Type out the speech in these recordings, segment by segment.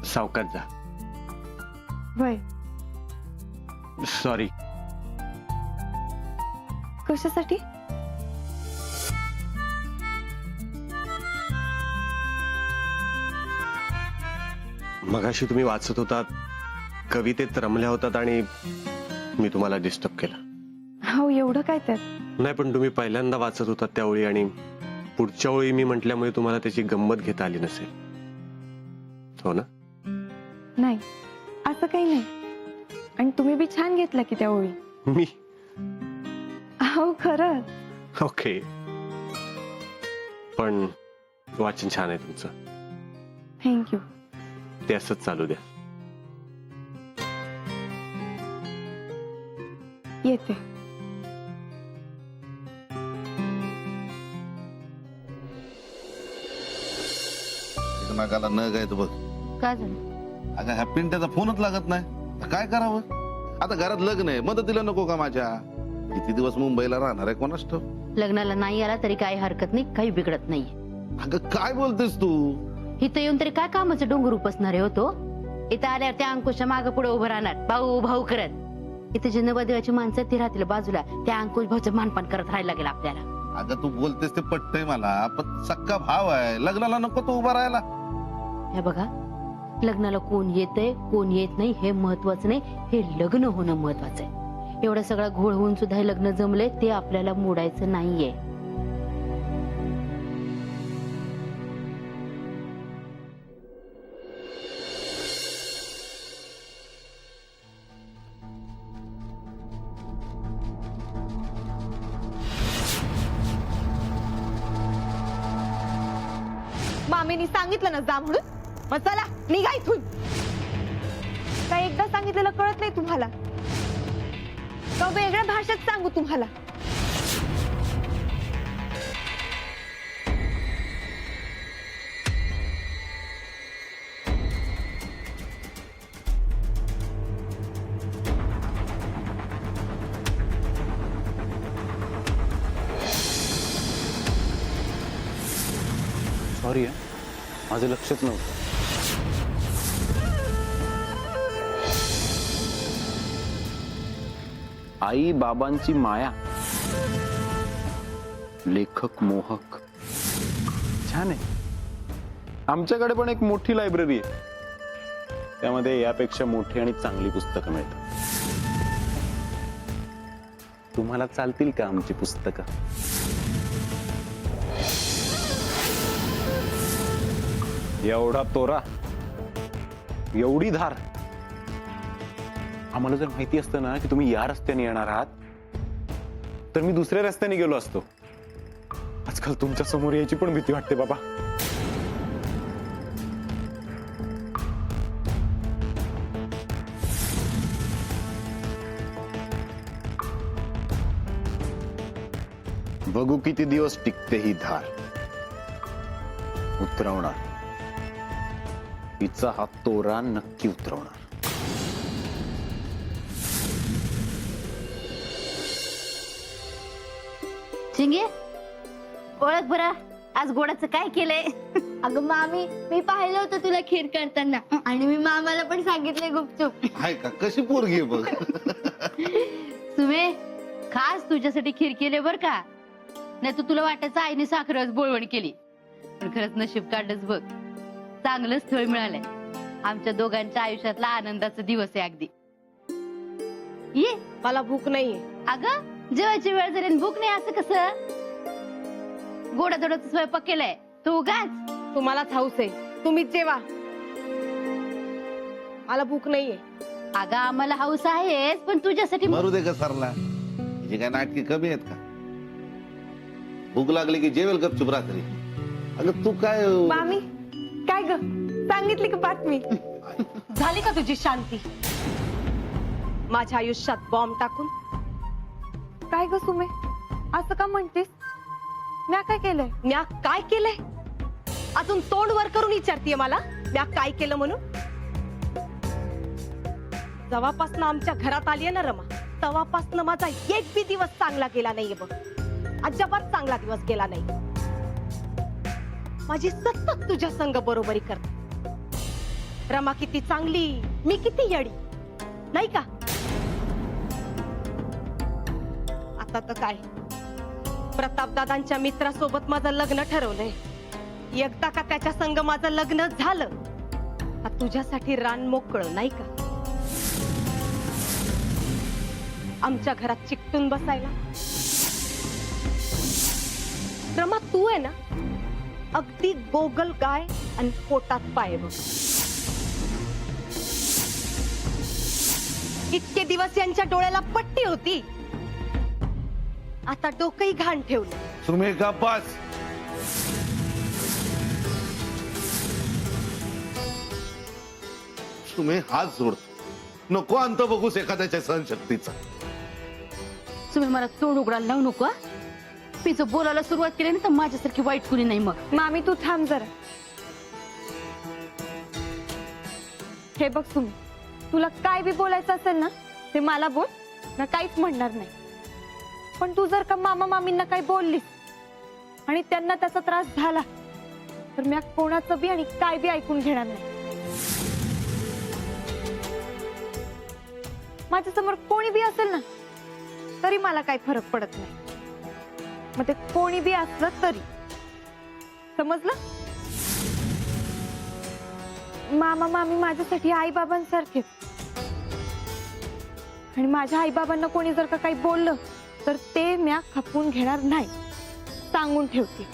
सावकाश जा. वय सॉरी. कशासाठी? मगाशी तुम्ही वाचत होतात, कवितेत रमल्या होतात आणि मी तुम्हाला डिस्टर्ब केलं. हो, एवढं काय त्यात? नाही, पण तुम्ही पहिल्यांदा वाचत होतात त्या ओळी आणि पुढच्या ओळी मी म्हटल्यामुळे तुम्हाला त्याची गंमत घेता आली नसेल, हो ना? नाही, असं काही नाही. आणि तुम्ही बी छान घेतला की त्या ओळी. मी हो, खरं. ओके, पण वाचन छान आहे तुमचं. थँक्यू. ते असंच चालू द्या. येते. नाकाला न गायत बघ. काय झालं? अगं ह्या पिंट्याचा फोनच लागत नाही. काय करावं? आता घरात लग्न आहे, मदतीला नको का माझ्या? किती दिवस मुंबईला राहणार आहे कोणास ठाऊक. लग्नाला नाही आला तरी काही हरकत नाही, काही बिघडत नाही. अगं काय बोलतेस तू? इथं येऊन तरी काय कामाचं डोंगर उपसणार आहे होतो. इथं आल्यावर त्या अंकुशच्या मागे पुढे उभं राहणार, भाऊ भाऊ करत. इथे जे नवदेवाची माणसं ती राहतील बाजूला, त्या अंकुश भाऊचं मानपान करत राहायला लागेल आपल्याला. अगं तू बोलतेस ते पटतंय मला, पण सक्का भाव आहे, लग्नाला नको तो उभा राहायला. हे बघा, लग्नाला कोण येतंय कोण येत नाही हे महत्वाचं नाही, हे लग्न होणं महत्वाचं आहे. एवढा सगळा घोळ होऊन सुद्धा हे लग्न जमलंय, ते आपल्याला मोडायचं नाहीये. मामीनी सांगितलं ना जा म्हणून, मग चला निघा इथून. काय एकदा सांगितलेलं कळत नाही तुम्हाला? का वेगळ्या भाषेत सांगू तुम्हाला? सॉरी, माझं लक्षच नव्हतं. आई बाबांची माया, लेखक मोहक. छान आहे. आमच्याकडे पण एक मोठी लायब्ररी आहे, त्यामध्ये यापेक्षा मोठी आणि चांगली पुस्तकं मिळतात. तुम्हाला चालतील का आमची पुस्तकं? एवढा तोरा, एवढी धार. आम्हाला जर माहिती असतं ना की तुम्ही या रस्त्याने येणार आहात, तर मी दुसऱ्या रस्त्याने गेलो असतो. आजकाल तुमच्या समोर यायची पण भीती वाटते बाबा. बघू किती दिवस टिकते ही धार. उतरवणार, हिचा हा तोरा नक्की उतरवणार. चिंगे, ओळख बरं, आज गोडाचं काय केलंय? अगं मामी, मी पाहिलं होतं तुला खीर करताना आणि मी मामाला पण सांगितले गुपचूप. हाय का, कशी पोरगी आहे बघ. सुमे, खास तुझ्यासाठी खीर केले बर का. नाही तर तुला वाटायचं आईने साखरच बोलवण केली, पण खरंच नशीब काढलंच बघ. चांगलं स्थळ मिळालंय. आमच्या दोघांच्या आयुष्यातला आनंदाचा दिवस आहे अगदी. ये, मला भूक नाहीये. अगं जेवायची वेळ झाली, भूक नाही असं कसं? गोडाधोडाचा स्वयंपाक केलाय तू उगाच. तुम्हालाच हौस आहे, तुम्हीच जेवा. मला भूक नाहीये. अगं आम्हाला हौस आहेच, पण तुझ्यासाठी. मरू दे का सरला, जे काय नाटकी कमी आहेत का? भूक लागली की जेवेल गपचूप रात्री. अगं तू काय मामी, काय ग, सांगितली का बातमी? झाली का तुझी शांती? माझ्या आयुष्यात बॉम्ब टाकून. काय ग सुमे, असं का म्हणतेस? म्या काय केलंय? म्या काय केलंय? अजून तोंड वर करून विचारतीये मला म्या काय केलं म्हणून? जेव्हापासनं आमच्या घरात आलीये ना रमा, तेव्हापासनं माझा एक बी दिवस चांगला गेला नाहीये बघ. अजिबात चांगला दिवस गेला नाही. माझी सतत तुझ्या संग बरोबरी करते. रमा किती चांगली, मी किती येडी, नाही का? आता तर काय, प्रतापदादांच्या मित्रासोबत माझं लग्न ठरवलंय. एकदा का त्याच्या संग माझं लग्न झालं का तुझ्यासाठी रान मोकळं, नाही का? आमच्या घरात चिकटून बसायला. रमा तू आहे ना, अगदी गोगल गाय आणि पोटात पाय बघ. इतके दिवस यांच्या डोळ्याला पट्टी होती, आता डोकंही घाण ठेवलं. तुम्ही का बस. तुम्ही हात जोडतो, नको अंत बघूस एखाद्याच्या सहनशक्तीचा. तुम्ही मला तोंड उघडायला लावू नको हा? मी जर बोलायला सुरुवात केली ना तर माझ्यासारखी वाईट कुणी नाही. मग मामी तू थांब जरा. हे बघ सुमी, तुला काय बी बोलायचं असेल ना ते मला बोल, ना काहीच म्हणणार नाही. पण तू जर का मामा मामींना काही बोललीस आणि त्यांना त्याचा त्रास झाला तर मी कोणाचं बी आणि काय बी ऐकून घेणार नाही. माझ्या समोर कोणी बी असेल ना तरी मला काही फरक पडत नाही. मग ते कोणी बी असलं तरी, समजलं? मामा मामी माझ्यासाठी आई बाबांसारखेच, आणि माझ्या आई बाबांना कोणी जर का काही बोललं तर ते म्या खपवून घेणार नाही, सांगून ठेवते.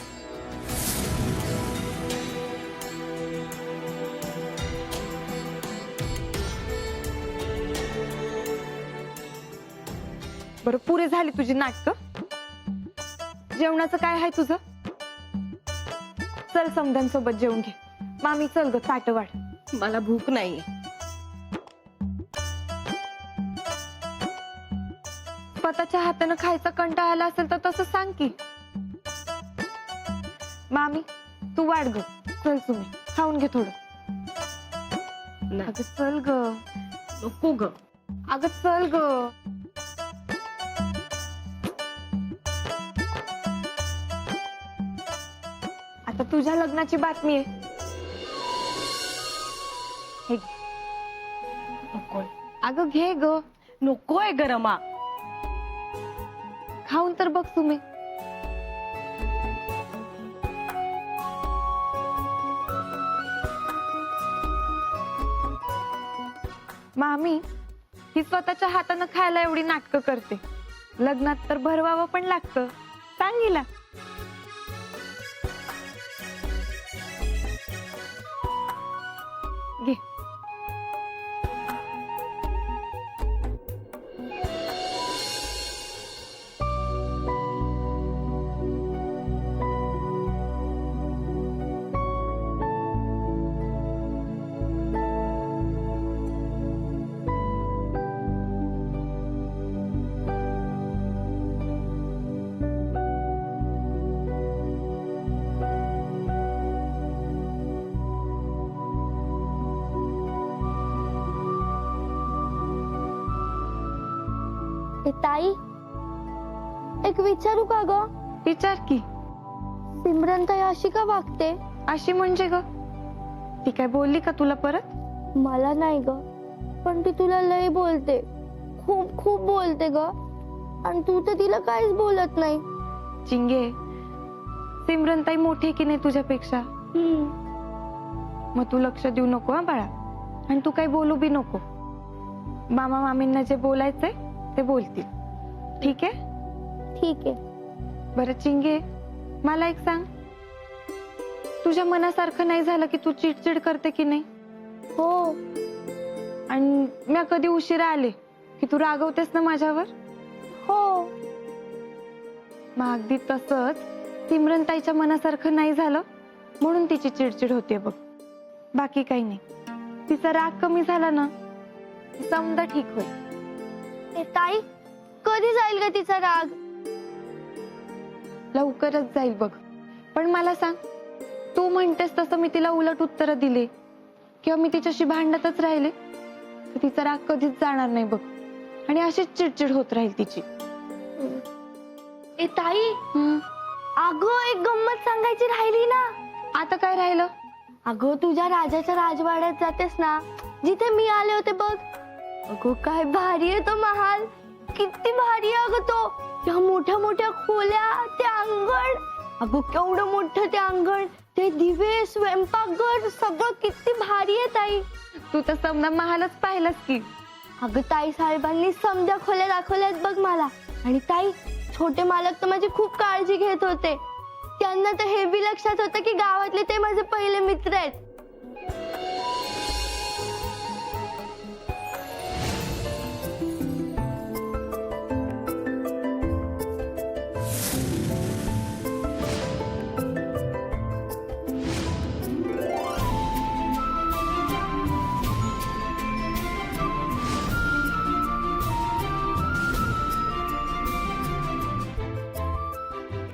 बरं, पुरे झाली तुझी नाटकं. जेवणाचं काय आहे तुझं? चल समध्यांसोबत जेवून घे. मामी चल ग, ताट वाढ. मला भूक नाही. स्वतःच्या हातानं खायचा कंटाळा आला असेल तर तसं सांग की. मामी तू वाढ ग. चल तुम्ही खाऊन घे थोडं. अगं चल ग. नको ग. अगं चल ग. आता तुझ्या लग्नाची बातमी आहे. हे घे. नकोय. अगं घे ग. नकोय गरमा. खाऊन तर बघ तुम्ही. मामी ही स्वतःच्या हातानं खायला एवढी नाटकं करते, लग्नात तर भरवावं पण लागतं. सांगितलं. घे. ए ताई, एक विचारू का ग? विचार की. सिमरन ताई अशी का वागते? अशी म्हणजे ग? ती काय बोलली का तुला परत? मला नाही ग, पण ती तुला लय बोलते, खूप खूप बोलते ग. आणि तू तर तिला काहीच बोलत नाही. चिंगे, सिमरन ताई मोठी की नाही तुझ्यापेक्षा? मग तू लक्ष देऊ नको हा बाळा, आणि तू काही बोलू बी नको. मामा मामींना जे बोलायचंय ते बोलतील, ठीक आहे? ठीक आहे. बरं चिंगे, मला एक सांग, तुझ्या मनासारखं नाही झालं की तू चिडचिड करते की नाही? हो. आणि मी कधी उशिरा आले की तू रागवतेस ना माझ्यावर? हो. मग अगदी तसंच सिमरन ताईच्या मनासारखं नाही झालं म्हणून तिची चिडचिड होते बघ, बाकी काही नाही. तिचा राग कमी झाला ना की समजा ठीक होईल. ए ताई, कधी जाईल ग तिचा राग? लवकरच जाईल बघ. पण मला सांग, तू म्हणतेस तसं मी तिला उलट उत्तर दिले किंवा मी तिच्याशी भांडतच राहिले तर तिचा राग कधीच जाणार नाही बघ, आणि अशीच चिडचिड होत राहील तिची. ए ताई, अगं एक गंमत सांगायची राहिली ना. आता काय राहिलं? अगं तुझ्या राजाच्या राजवाड्यात जातेस ना, जिथे मी आले होते बघ. अगं काय भारी आहे तो महाल, किती भारी आहे अगं तो. त्या मोठ्या मोठ्या खोल्या, ते अंगण, अगं केवढं मोठं ते अंगण, ते दिवे, स्वयंपाकघर, सगळं किती भारी आहे ताई. तू तर समजा महालच पाहिलंस की. अगं ताई साहेबांनी समजा खोल्या दाखवल्यात बघ मला. आणि ताई, छोटे मालक तर माझी खूप काळजी घेत होते. त्यांना तर हे बी लक्षात होतं की गावातले ते माझे पहिले मित्र आहेत.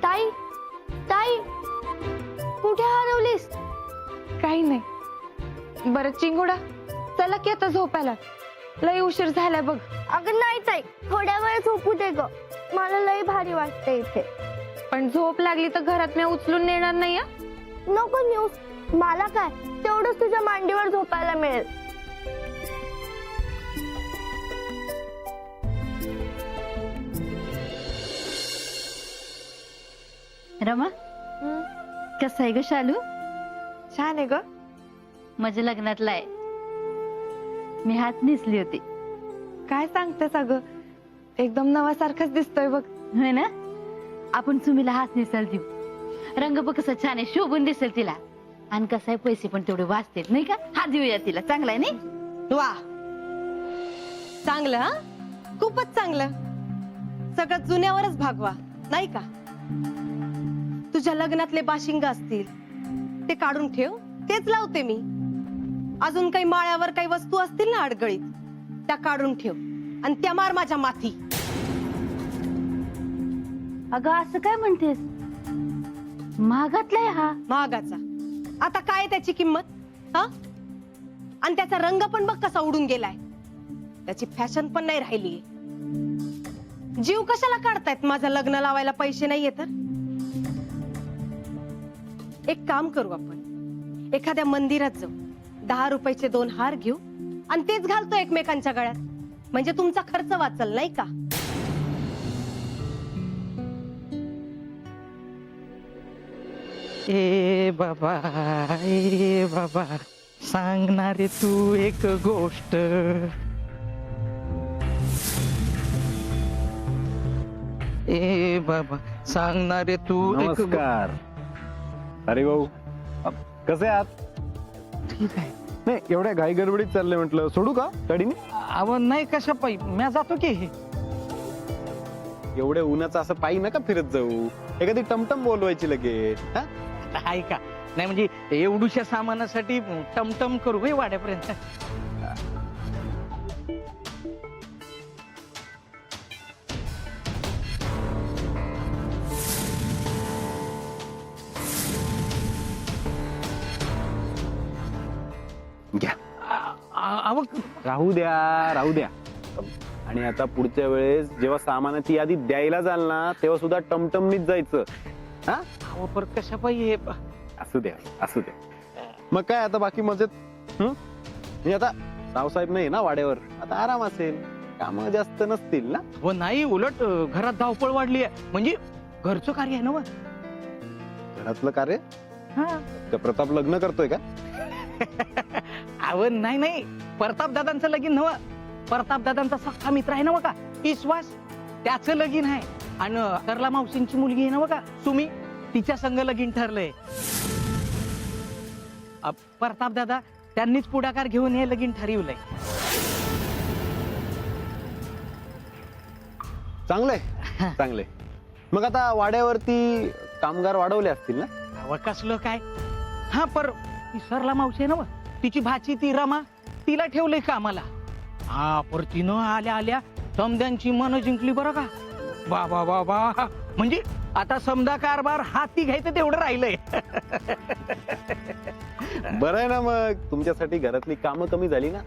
ताई, ताई, कुठे हरवलीस? काही नाही. बरं चिंगुडा, चला की आता झोपायला, लय उशीर झालाय बघ. अगं नाही ताई, थोड्या वेळ झोपू दे ग, मला लय भारी वाटते इथे. पण झोप लागली तर घरात मी उचलून नेणार नाही हं? नको न्यूज, मला काय तेवढंच तुझ्या मांडीवर झोपायला मिळेल. रमा, कसं आहे ग शालू? छान आहे ग. माझ्या लग्नातला आहे. मी हात नेसली होती. काय सांगतेस अगं, एकदम नवासारखाच दिसतोय बघ. होय ना? आपण सुमीला हात नेसाल देऊ. रंग बघ कसा छान आहे, शोभून दिसेल तिला. आणि कसं आहे, पैसे पण तेवढे वाचतेत नाही का? हात देऊया तिला, चांगला आहे नाही? वा, चांगलं हा, खूपच चांगलं. सगळं जुन्यावरच भागवा नाही का? तुझ्या लग्नातले बाशिंग असतील ते काढून ठेव, तेच लावते मी. अजून काही माळ्यावर काही वस्तू असतील ना अडगळीत, त्या काढून ठेव आणि त्या मार माझ्या माथी. अगं असं काय म्हणतेस? महागातलाय हा. महागाचा आता काय त्याची किंमत हा? आणि त्याचा रंग पण बघ कसा उडून गेलाय. त्याची फॅशन पण नाही राहिली. जीव कशाला काढतायत माझं लग्न लावायला पैसे नाहीये तर? एक काम करू आपण, एखाद्या मंदिरात जाऊ, 10 रुपयाचे 2 हार घेऊ आणि तेच घालतो एकमेकांच्या गळ्यात, म्हणजे तुमचा खर्च वाचल नाही का? ए बाबा सांगणारे तू एक गोष्ट. ए बाबा सांगणारे तू एक नमस्कार. अरे भाऊ, कसे आहात? ठीक आहे. नाही, एवढ्या घाई गडबडीत चालले, म्हटलं सोडू का गाडीने? अव नाही, कशा पायी म्या जातो की. एवढ्या उन्हाचं असं पायी नका फिरत जाऊ, एखादी टमटम बोलवायची लगेच. हा? आहे का? नाही म्हणजे एवढूशा सामानासाठी टमटम करू होय वाड्यापर्यंत? घ्या. अव राहू द्या. आणि आता पुढच्या वेळेस जेव्हा सामानाची यादी द्यायला जाल ना, तेव्हा सुद्धा टमटमनीच जायचं. हा, अव पर कशा पायी? असू द्या. मग काय आता बाकी मजेत? मी आता रावसाहेब नाही ना वाड्यावर, आता आराम असेल, काम जास्त नसतील ना? हो नाही, उलट घरात धावपळ वाढली आहे. म्हणजे घरचं कार्य आहे ना व. घरातलं कार्य? हा. का प्रताप लग्न करतोय का? अव नाही, प्रताप दादांचं लगीन नव. प्रताप दादांचा सख्खा मित्र आहे ना का, विश्वास, त्याचं लगीन आहे. आणि करला मावशींची मुलगी आहे ना का, सुमी, तिच्या संग लगीन ठरलंय. प्रताप दादा त्यांनीच पुढाकार घेऊन हे लगीन ठरवलंय. चांगलंय. मग आता वाड्यावरती कामगार वाढवले असतील ना? अव कसलं काय? हा, पर ती सरला मावशी आहे ना व, तिची भाची ती रमा, तिला ठेवलंय कामाला. हा, पर तिनं आल्या समद्यांची मन जिंकली बरं का. वा, म्हणजे आता समदा कारभार हाती घ्यायचं तेवढं राहिलंय. बरं आहे ना, मग तुमच्यासाठी घरातली कामं कमी झाली ना?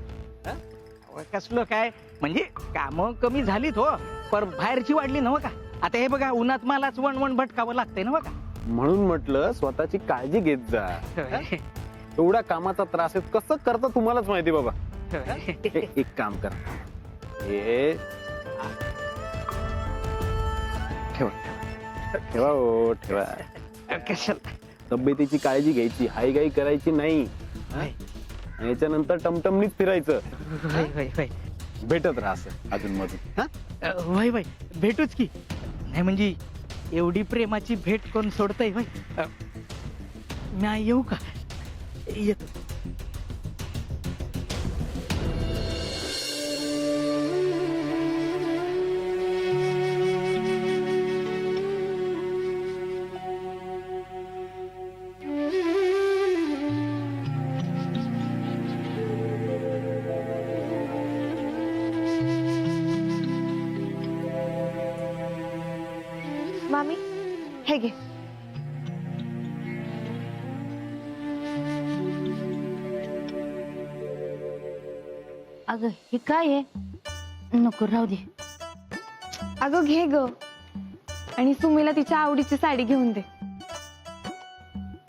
अव कसलं काय? म्हणजे कामं कमी झालीत हो, पर बाहेरची वाढली नव का. आता हे बघा, उन्हात मलाच वणवण भटकावं लागतंय ना का. म्हणून म्हटलं स्वतःची काळजी घेत जा. एवढ्या कामाचा त्रास आहे, कसं करता तुम्हालाच माहिती बाबा. एक काम कर, हे ठेवा ठेवा हो ठेवा. कशाला तब्येतीची काळजी घ्यायची, हायगाई करायची नाही. हा? याच्यानंतर टमटमनीच फिरायचं. वय वय वय भेटत राहा अजून मधून. हा? वय वय भेटूच की. नाही म्हणजे एवढी प्रेमाची भेट कोण सोडतय वय. मी येऊ का? येतो. मामी हे घे. अगं हे काय आहे? नको राहू दे. अगं घे ग, आणि सुमीला तिच्या आवडीची साडी घेऊन दे.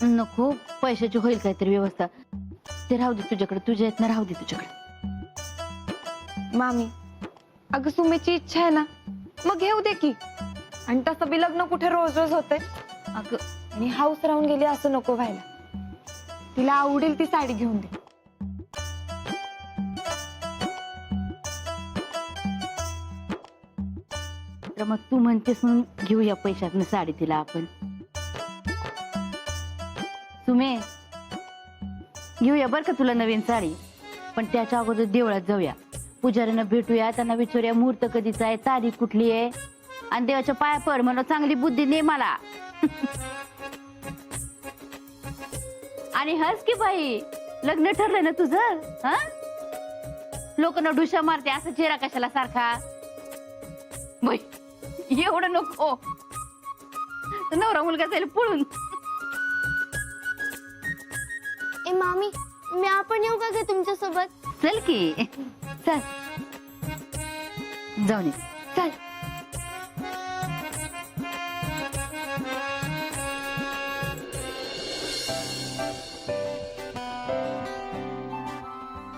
नको, पैशाची होईल काहीतरी व्यवस्था. ते राहू दे तुझ्याकडे, तुझ्या येत ना राहू दे तुझ्याकडे. मामी अगं सुमीची इच्छा आहे ना, मग घेऊ दे की. आणि तसं बी लग्न कुठे रोज रोज होते. अगं आणि हाऊस राहून गेली असं नको व्हायला. तिला आवडेल ती साडी घेऊन दे. तर मग तू म्हणतेस म्हणून घेऊया पैशातनं साडी तिला आपण. सुमे, घेऊया बर का तुला नवीन साडी. पण त्याच्या अगोदर देवळात जाऊया, पुजाऱ्यांना भेटूया, त्यांना विचारूया मुहूर्त कधीचा आहे, तारीख कुठली आहे, आणि देवाच्या पाया पड म्हणून चांगली बुद्धी दे मला. आणि हस की बाई, लग्न ठरलं ना तुझं? हा, लोकांना डुशा मारते असं चेहरा कशाला सारखा? बाई एवढं नको, नवरा मुलगा जाईल पळून. ए मामी, मी आपण येऊ का ग तुमच्या सोबत? चल की, चल जाऊन ये. चल.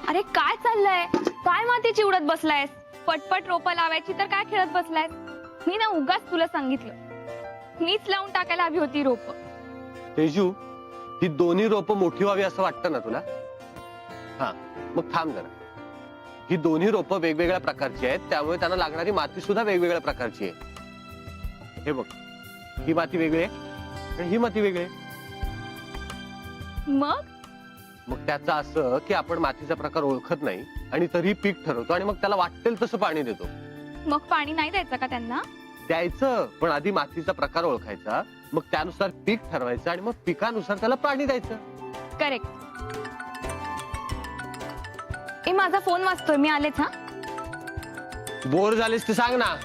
अरे काय चाललंय? काय मातीची उडत बसलायस? पटपट रोपं लावायची तर काय खेळत बसलायस? मी ना उगाच तुला सांगितलं, मीच लावून टाकायला हवी होती रोप. तेजू, ही दोन्ही रोपं मोठी व्हावी असं वाटतं ना तुला? हा, मग थांब जरा. ही दोन्ही रोपं वेगवेगळ्या प्रकारची आहेत, त्यामुळे त्यांना लागणारी माती सुद्धा वेगवेगळ्या प्रकारची आहे. हे बघ, ही माती वेगळी आहे आणि ही माती वेगळी आहे. मग त्याचं असं की आपण मातीचा प्रकार ओळखत नाही आणि तरी पीक ठरवतो आणि मग त्याला वाटेल तसं पाणी देतो. मग पाणी नाही द्यायचं का त्यांना? द्यायचं, पण आधी मातीचा प्रकार ओळखायचा, मग त्यानुसार पीक ठरवायचं आणि मग पिकानुसार त्याला पाणी द्यायचं. करेक्ट. ए माझा फोन वाजतोय, मी आलेच. हा, बोर झालीस ते सांग ना.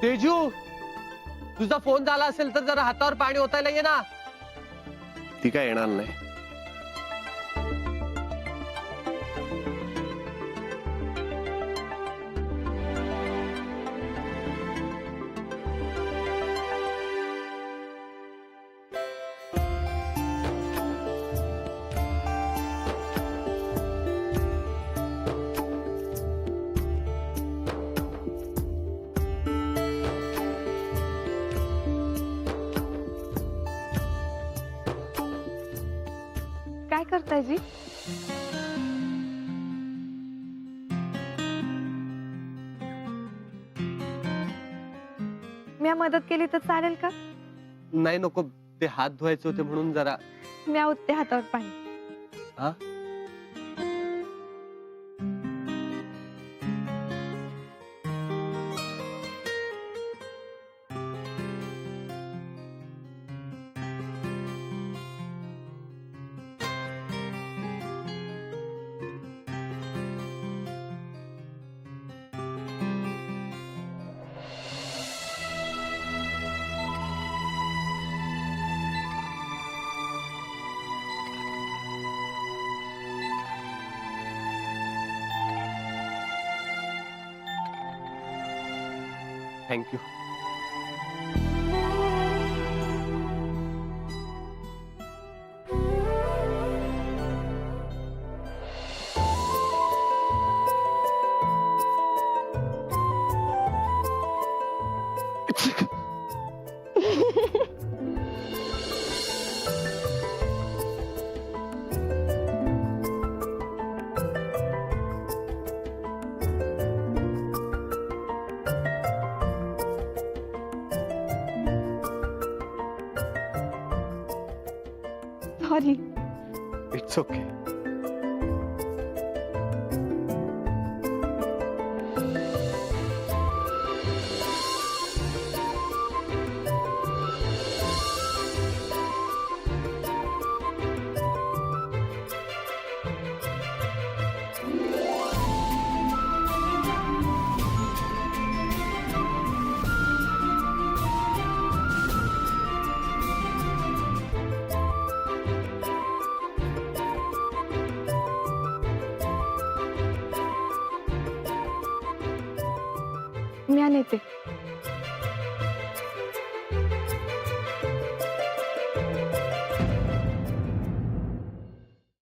तेजू, तुझा फोन झाला असेल तर जरा हातावर पाणी ओतायला ये ना. ती काय येणार नाही. काय करताय जी? मी मदत केली तर चालेल का? नाही नको, ते हात धुवायचे होते म्हणून जरा. मी आवडते हातावर पाणी. हा, थँक्यू. सॉरी. It's okay. मी आले ते